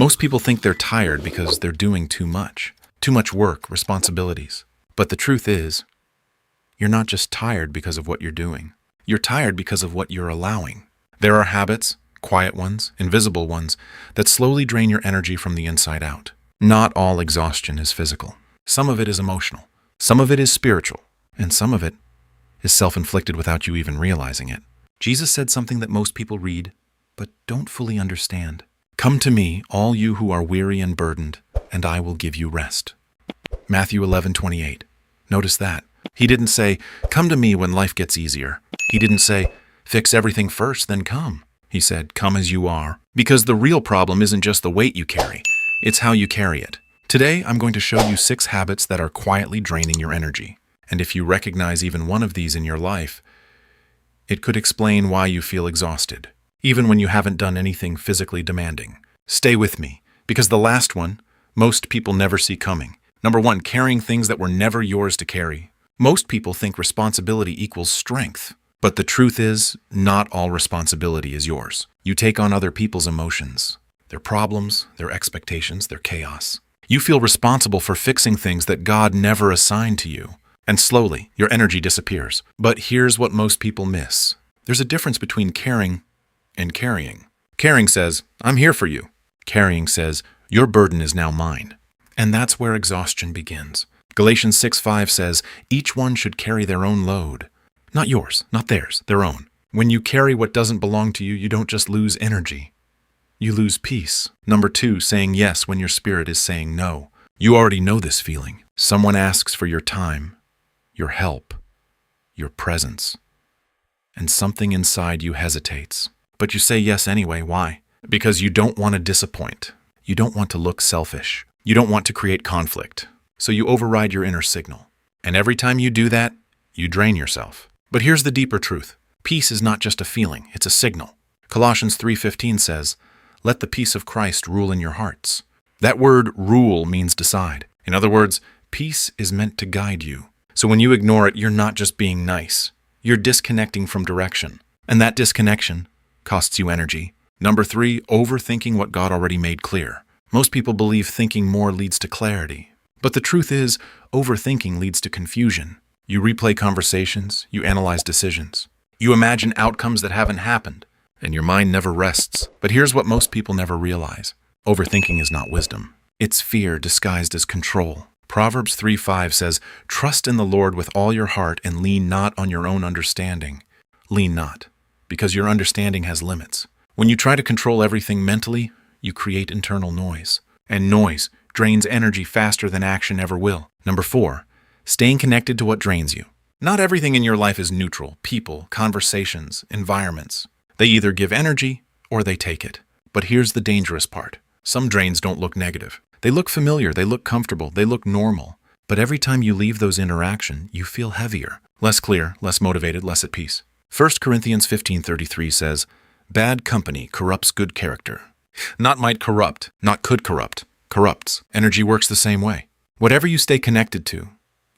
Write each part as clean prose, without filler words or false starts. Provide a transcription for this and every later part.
Most people think they're tired because they're doing too much work, responsibilities. But the truth is, you're not just tired because of what you're doing. You're tired because of what you're allowing. There are habits, quiet ones, invisible ones, that slowly drain your energy from the inside out. Not all exhaustion is physical. Some of it is emotional. Some of it is spiritual. And some of it is self-inflicted without you even realizing it. Jesus said something that most people read, but don't fully understand. Come to me, all you who are weary and burdened, and I will give you rest. Matthew 11:28. Notice that. He didn't say, come to me when life gets easier. He didn't say, fix everything first, then come. He said, come as you are. Because the real problem isn't just the weight you carry, it's how you carry it. Today, I'm going to show you 6 habits that are quietly draining your energy. And if you recognize even one of these in your life, it could explain why you feel exhausted, even when you haven't done anything physically demanding. Stay with me, because the last one, most people never see coming. Number 1, carrying things that were never yours to carry. Most people think responsibility equals strength, but the truth is, not all responsibility is yours. You take on other people's emotions, their problems, their expectations, their chaos. You feel responsible for fixing things that God never assigned to you. And slowly, your energy disappears. But here's what most people miss. There's a difference between caring and carrying. Caring says, I'm here for you. Carrying says, your burden is now mine. And that's where exhaustion begins. Galatians 6:5 says, each one should carry their own load. Not yours, not theirs, their own. When you carry what doesn't belong to you, you don't just lose energy. You lose peace. Number 2, saying yes when your spirit is saying no. You already know this feeling. Someone asks for your time, your help, your presence, and something inside you hesitates. But you say yes anyway. Why? Because you don't want to disappoint. You don't want to look selfish. You don't want to create conflict. So you override your inner signal. And every time you do that, you drain yourself. But here's the deeper truth. Peace is not just a feeling, it's a signal. Colossians 3:15 says, let the peace of Christ rule in your hearts. That word rule means decide. In other words, peace is meant to guide you. So when you ignore it, you're not just being nice. You're disconnecting from direction. And that disconnection costs you energy. Number 3, overthinking what God already made clear. Most people believe thinking more leads to clarity. But the truth is, overthinking leads to confusion. You replay conversations, you analyze decisions. You imagine outcomes that haven't happened, and your mind never rests. But here's what most people never realize. Overthinking is not wisdom. It's fear disguised as control. Proverbs 3:5 says, trust in the Lord with all your heart and lean not on your own understanding. Lean not, because your understanding has limits. When you try to control everything mentally, you create internal noise. And noise drains energy faster than action ever will. Number 4, staying connected to what drains you. Not everything in your life is neutral. People, conversations, environments. They either give energy or they take it. But here's the dangerous part. Some drains don't look negative. They look familiar, they look comfortable, they look normal. But every time you leave those interactions, you feel heavier, less clear, less motivated, less at peace. 1 Corinthians 15:33 says, bad company corrupts good character. Not might corrupt, not could corrupt, corrupts. Energy works the same way. Whatever you stay connected to,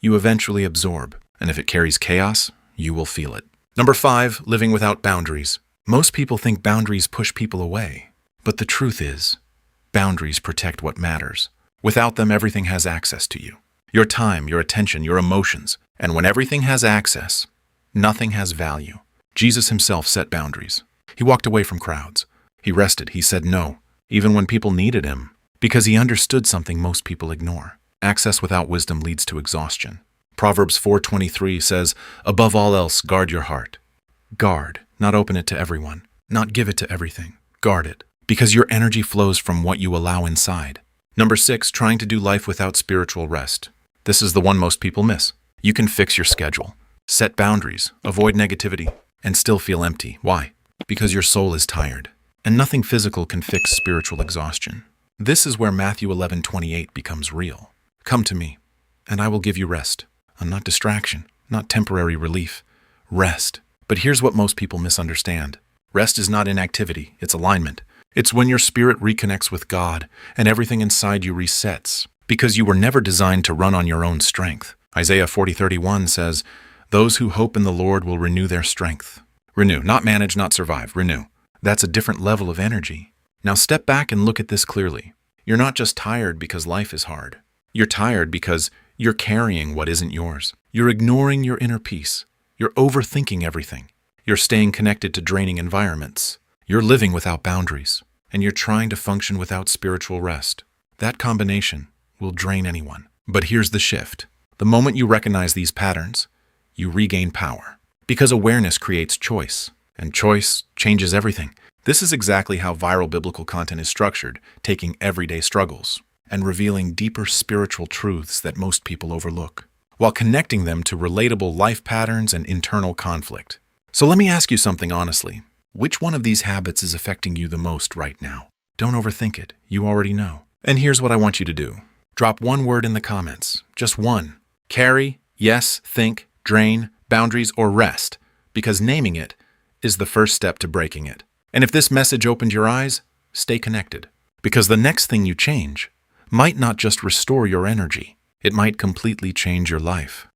you eventually absorb. And if it carries chaos, you will feel it. Number 5, living without boundaries. Most people think boundaries push people away. But the truth is, boundaries protect what matters. Without them, everything has access to you. Your time, your attention, your emotions. And when everything has access, nothing has value. Jesus himself set boundaries. He walked away from crowds. He rested. He said no, even when people needed him, because he understood something most people ignore. Access without wisdom leads to exhaustion. Proverbs 4:23 says, above all else, guard your heart. Guard, not open it to everyone, not give it to everything. Guard it, because your energy flows from what you allow inside. Number 6, trying to do life without spiritual rest. This is the one most people miss. You can fix your schedule, set boundaries, avoid negativity, and still feel empty. Why? Because your soul is tired, and nothing physical can fix spiritual exhaustion. This is where Matthew 11:28 becomes real. Come to me, and I will give you rest. And not distraction, not temporary relief. Rest. But here's what most people misunderstand. Rest is not inactivity, it's alignment. It's when your spirit reconnects with God and everything inside you resets, because you were never designed to run on your own strength. Isaiah 40:31 says, those who hope in the Lord will renew their strength. Renew, not manage, not survive, renew. That's a different level of energy. Now step back and look at this clearly. You're not just tired because life is hard. You're tired because you're carrying what isn't yours. You're ignoring your inner peace. You're overthinking everything. You're staying connected to draining environments. You're living without boundaries. And you're trying to function without spiritual rest. That combination will drain anyone. But here's the shift. The moment you recognize these patterns, you regain power. Because awareness creates choice, and choice changes everything. This is exactly how viral biblical content is structured, taking everyday struggles and revealing deeper spiritual truths that most people overlook, while connecting them to relatable life patterns and internal conflict. So let me ask you something honestly. Which one of these habits is affecting you the most right now? Don't overthink it. You already know. And here's what I want you to do. Drop one word in the comments. Just one. Carry, yes, think, drain, boundaries, or rest. Because naming it is the first step to breaking it. And if this message opened your eyes, stay connected. Because the next thing you change might not just restore your energy. It might completely change your life.